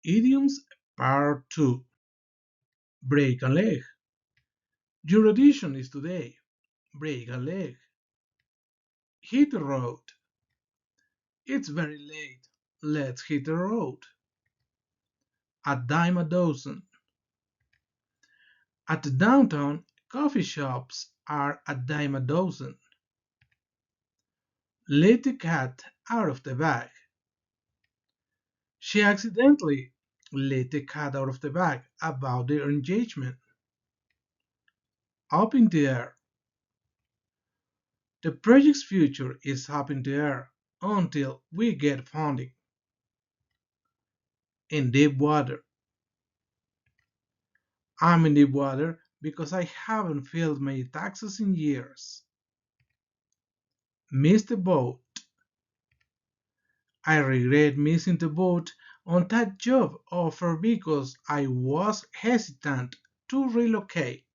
Idioms Part 2. Break a leg. Your audition is today. Break a leg. Hit the road. It's very late. Let's hit the road. A dime a dozen. At the downtown, coffee shops are a dime a dozen. Let the cat out of the bag. She accidentally let the cat out of the bag about their engagement. Up in the air. The project's future is up in the air until we get funding. In deep water. I'm in deep water because I haven't filed my taxes in years. Missed the boat. I regret missing the boat on that job offer because I was hesitant to relocate.